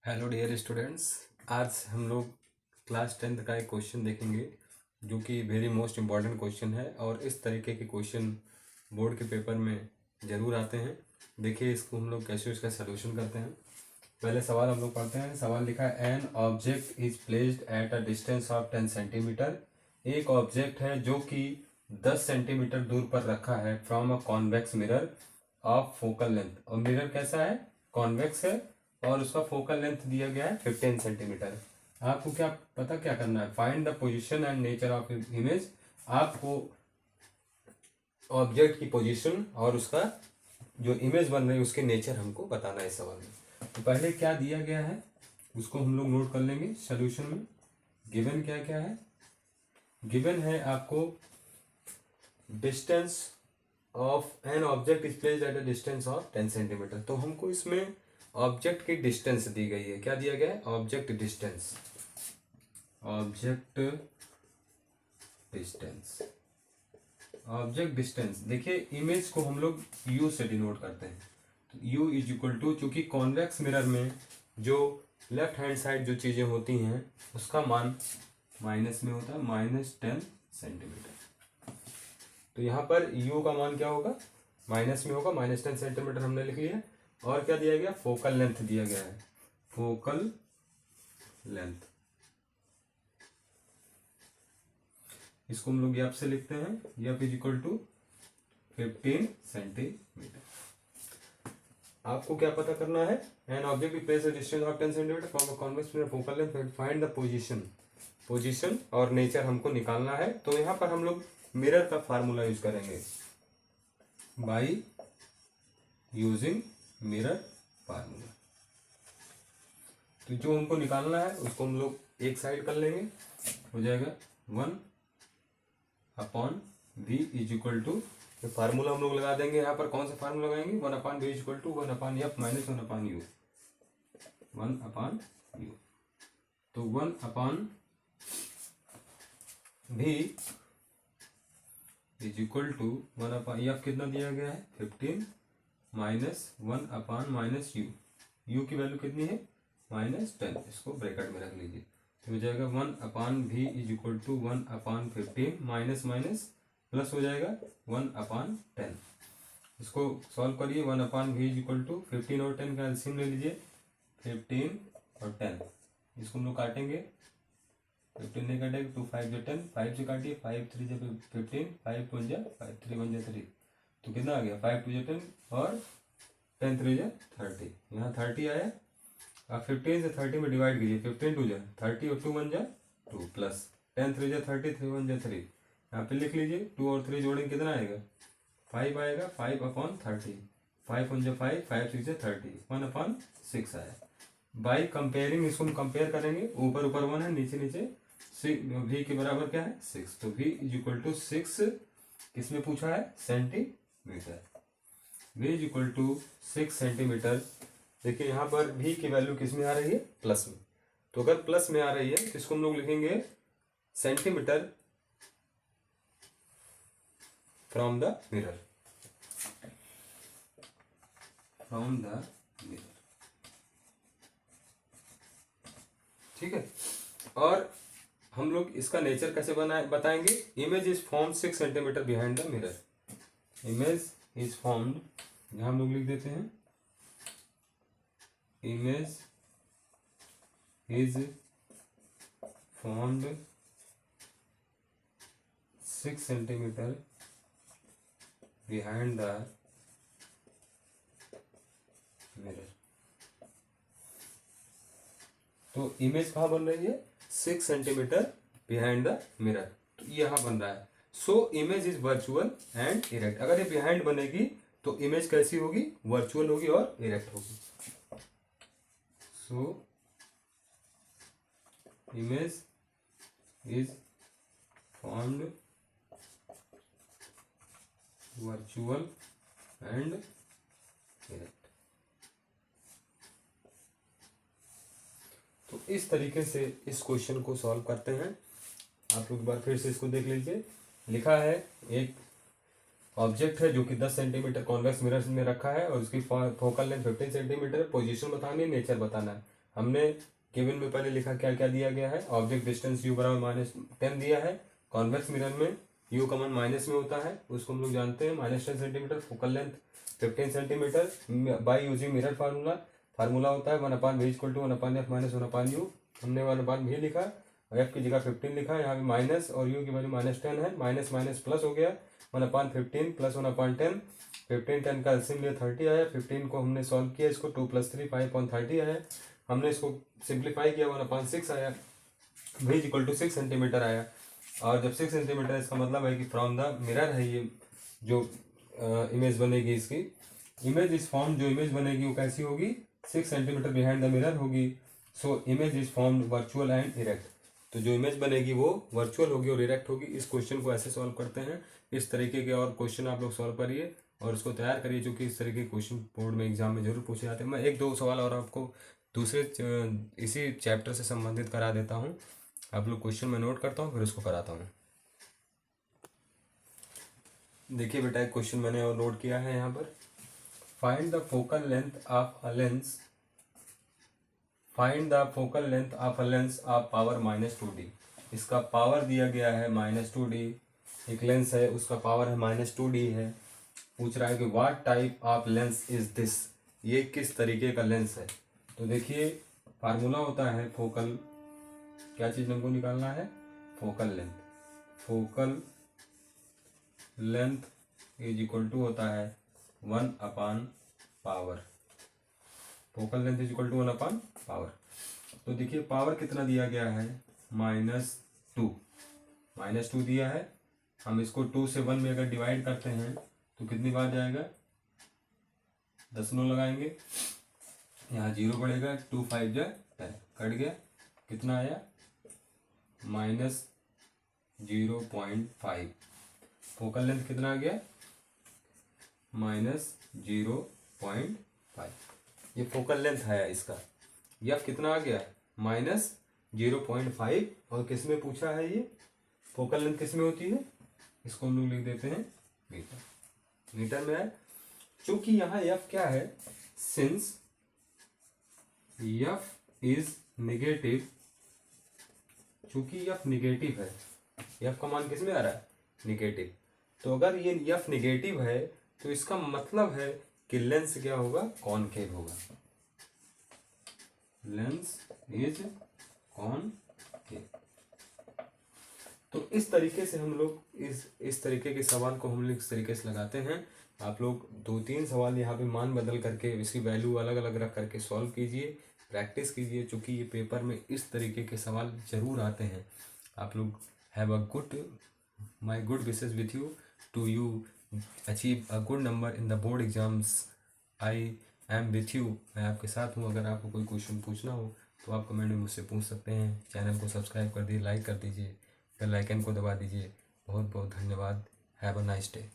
Hello dear students. आज हम लोग क्लास 10th का एक क्वेश्चन देखेंगे जो कि वेरी मोस्ट इम्पॉर्टेंट क्वेश्चन है और इस तरीके के क्वेश्चन बोर्ड के पेपर में ज़रूर आते हैं। देखिए इसको हम लोग कैसे इसका सलूशन करते हैं। पहले सवाल हम लोग पढ़ते हैं। सवाल लिखा है an object is placed at a distance of 10 centimetre. एक ऑब्जेक्ट है जो कि 10 सेंटीमीटर दूर पर रखा है from a convex mirror of focal length. और मिरर कैसा है? कॉन्वेक्स है और उसका फोकल लेंथ दिया गया है 15 सेंटीमीटर। आपको क्या करना है? Find the position and nature of image. आपको ऑब्जेक्ट की पोजीशन और उसका जो इमेज बन रही है उसके नेचर हमको बताना है इस सवाल में। तो पहले क्या दिया गया है उसको हम लोग नोट कर लेंगे सोल्यूशन में। गिवन क्या क्या है? गिवन है आपको distance of N object is placed at a distance of 10 centimetre. तो हमको इसमें ऑब्जेक्ट की डिस्टेंस दी गई है। क्या दिया गया है? Object distance. Object distance object distance देखिए इमेज को हम लोग u से डिनोट करते हैं। तो u इज इक्वल टू, चूंकि कॉन्वेक्स मिरर में जो लेफ्ट हैंड साइड जो चीजें होती हैं उसका मान माइनस में होता है, -10 सेंटीमीटर। तो यहाँ पर u का मान क्या होगा? माइनस में होगा, -10 सेंटीमीटर हमने लिख लिया। और क्या दिया गया? फोकल लेंथ दिया गया है। फोकल लेंथ इसको हम लोग एफ से लिखते हैं। F is equal to 15 centimetre. आपको क्या पता करना है? An object is placed at distance of 10 centimetre from a convex mirror focal length. Find the position और नेचर हमको निकालना है। तो यहाँ पर हम लोग मिरर का फार्मूला यूज करेंगे बाई यूजिंग मिरर फार्मूला। तो जो हमको निकालना है उसको हम लोग एक साइड कर लेंगे। हो जाएगा 1/v is equal to, formula हम लोग लगा देंगे। यहाँ पर कौन सा फार्मूला लगाएंगे? 1/v is equal to 1/f minus 1/u। 1/u तो 1/v is equal to 1/f कितना दिया गया है? 15 माइनस 1/-u। u की वैल्यू कितनी है? -10। इसको ब्रैकेट में रख लीजिए। तो हो जाएगा 1/v is equal to 1/15 minus minus plus हो जाएगा 1/10। इसको सॉल्व करिए। 1/v इज इक्वल टू 15 और 10 का एलसीएम ले लीजिए। 15 और 10 इसको हम लोग काटेंगे। 15 नहीं काटेंगे तो 5 जो 10, 5 से काटिए। 5 3 जब 15, 5 1 जा 5 3 1 जा 3। तो कितना आ गया? 5 2 जा 10 और 10 3 जा 30। यहाँ 30 आया। आप 15 से 30 में डिवाइड कीजिए। 15 2 जा 30 और 2 1 जा 2 प्लस 10 3 जा 30, 3 1 जा 3। यहाँ पे लिख लीजिए 2 और 3 जोड़ेंगे कितना आएगा? 5 आएगा। 5/30। 5 1 जा 5, 5 6 जा 30, 1/6 आया। बाई कंपेयरिंग इसको हम कंपेयर करेंगे। ऊपर ऊपर 1 है, नीचे नीचे v के बराबर क्या है? 6। तो v इज इक्वल टू 6 किसमें पूछा है? Centimetre. v is equal to 6 centimetre. देखिए यहाँ पर v की वैल्यू किस में आ रही है? प्लस में। तो अगर प्लस में आ रही है तो इसको हम लोग लिखेंगे centimetre from the mirror. From the mirror, ठीक है। और हम लोग इसका नेचर कैसे बताएंगे? Image is formed 6 centimetre behind the mirror. Image is formed, यहां हम लोग लिख देते हैं image is formed 6 centimetre behind the mirror. तो इमेज कहाँ बन रही है? 6 सेंटीमीटर बिहाइंड द मिरर। तो यहां बन रहा है। So image is virtual and erect. अगर ये बिहाइंड बनेगी तो इमेज कैसी होगी? वर्चुअल होगी और इरेक्ट होगी। So image is formed virtual and erect. तो इस तरीके से इस क्वेश्चन को सॉल्व करते हैं। आप लोग एक बार फिर से इसको देख लीजिए। लिखा है एक ऑब्जेक्ट है जो कि 10 सेंटीमीटर कॉन्वेक्स मिरर में रखा है और उसकी फोकल लेंथ 15 सेंटीमीटर। पोजीशन बतानी है, नेचर बताना है। हमने केबिन में पहले लिखा क्या क्या दिया गया है, ऑब्जेक्ट डिस्टेंस u बराबर -10 दिया है, कॉन्वेक्स मिरर में u का मान माइनस में होता है, उसको हम लोग जानते हैं -10 centimetre, focal length 15 centimetre, by using mirror formula होता है 1/v = 1/f - 1/u। हमने 1/v लिखा, f की जगह 15 लिखा, यहाँ पे माइनस और u की वैल्यू -10 है, माइनस माइनस प्लस हो गया, 1/15 + 1/10, 15 10 का एलसीएम लिया 30 आया, 15 को हमने सॉल्व किया, इसको 2 + 3 5/30 आया, हमने इसको सिंप्लीफाई किया 1/6 आया, v = 6 सेंटीमीटर आया। और जब 6 सेंटीमीटर, इसका मतलब है कि फ्रॉम द मिरर है ये जो इमेज बनेगी, इसकी इमेज इज फॉर्म, जो इमेज बनेगी वो कैसी होगी, 6 सेंटीमीटर बिहाइंड द मिरर होगी। So image is form virtual and erect, तो जो इमेज बनेगी वो वर्चुअल होगी और इरेक्ट होगी। इस क्वेश्चन को ऐसे सॉल्व करते हैं। इस तरीके के और क्वेश्चन आप लोग सॉल्व करिए और उसको तैयार करिए, जो कि इस तरीके के क्वेश्चन बोर्ड में एग्जाम में जरूर पूछे जाते हैं। मैं 1-2 सवाल और आपको दूसरे इसी चैप्टर से संबंधित करा देता हूँ। आप लोग क्वेश्चन में नोट करता हूँ, फिर उसको कराता हूँ। देखिए बेटा, एक क्वेश्चन मैंने और नोट किया है यहाँ पर। Find the focal length of a lens, find the focal length of a lens of power -2d। इसका पावर दिया गया है -2d, एक लेंस है उसका पावर है -2d है। पूछ रहा है कि what type of lens is this, ये किस तरीके का लेंस है। तो देखिए फार्मूला होता है फोकल, क्या चीज हमको निकालना है, focal length. Focal length is equal to होता है 1/पावर, focal length is equal to 1/पावर। तो देखिए पावर कितना दिया गया है, -2 दिया है। हम इसको 2 से 1 में अगर डिवाइड करते हैं तो कितनी बार जाएगा, 10 लगाएंगे, यहाँ 0 पड़ेगा, 2 5 जा 10, कट गया, कितना आया -0.5। फोकल लेंथ कितना आ गया, -0.5। ये फोकल लेंथ है इसका, यह कितना आ गया, -0.5। और किस में पूछा है, ये फोकल लेंथ किस में होती है, इसको हम लोग लिख देते हैं मीटर, मीटर में है। चूंकि यहाँ f क्या है, सिंस f इज नेगेटिव, चूंकि f निगेटिव है, f का मान किस में आ रहा है, नेगेटिव। तो अगर ये f निगेटिव है तो इसका मतलब है कि लेंस क्या होगा, कॉनकेव होगा, लेंस इज कॉनकेव। तो इस तरीके से हम लोग इस तरीके के सवाल को हम लोग इस तरीके से लगाते हैं। आप लोग 2-3 सवाल यहाँ पे मान बदल करके इसकी वैल्यू अलग अलग रख करके सॉल्व कीजिए, प्रैक्टिस कीजिए, क्योंकि ये पेपर में इस तरीके के सवाल जरूर आते हैं। आप लोग have a good, my good wishes with you to you achieve a good number in the board exams. I am with you, मैं आपके साथ हूँ। अगर आपको कोई क्वेश्चन पूछना हो तो आप कमेंट में मुझसे पूछ सकते हैं। चैनल को सब्सक्राइब कर दीजिए, लाइक कर दीजिए, बेल आइकन को दबा दीजिए। बहुत बहुत धन्यवाद। Have a nice day.